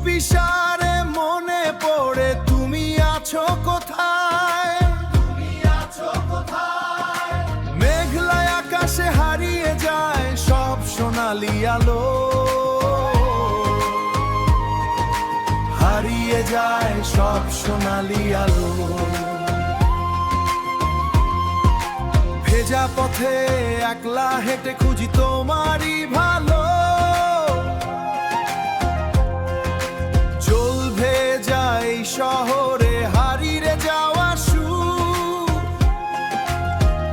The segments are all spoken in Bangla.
চুপিসারে মনে পড়ে তুমি আছো কোথায়, মেঘলা আকাশে হারিয়ে যায় সব সোনালি আলো, হারিয়ে যায় সব সোনালি আলো। ভেজা পথে একলা হেঁটে খুঁজি তোমারই ভালো, জল ভেজা এই শহরে হারিয়ে যাওয়া সুর।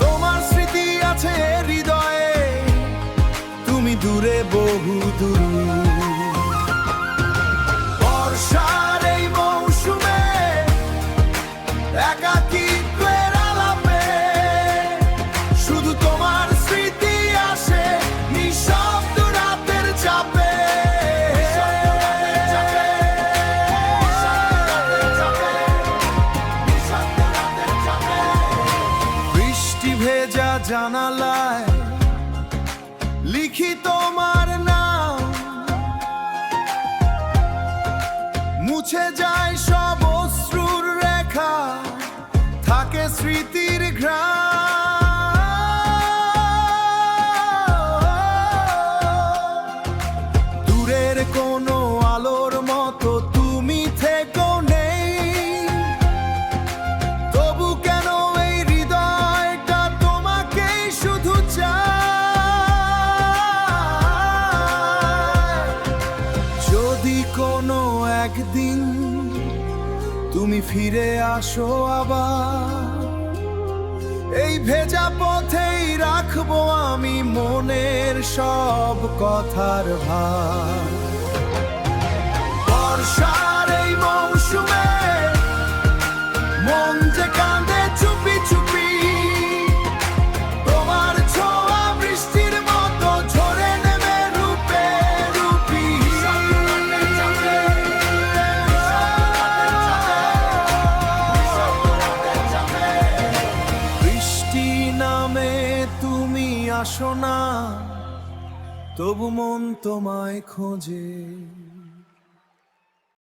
তোমার স্মৃতি আছে হৃদয়ে, তুমি দূরে বহু দূর। বর্ষার এই মৌসুমে একাকিত্বের আলাপে শুধু তোমার স্মৃতি আসে নিঃশব্দ রাতের চাপে। বৃষ্টি ভেজা জানালায় লিখি তোমার নাম, মুছে যায় সব অশ্রুর রেখা, থাকে স্মৃতির ঘ্রাণ। দূরের কোনো আলোর মতো তুমি থেকো নেই, তবু কেন এই হৃদয়টা তোমাকেই শুধু চায়। যদি কোনো একদিন তুমি ফিরে আসো আবার, এই ভেজা পথেই রাখবো আমি মনের সব কথার ভার। বর্ষার এই মৌসুমে মন যে কাঁদে চুপি চুপি, তোমার ছোঁয়া বৃষ্টির মতো ঝরে নেমে রূপে রূপী। বৃষ্টি নামে তুমি আসো না, তবু মন তোমায় খোঁজে।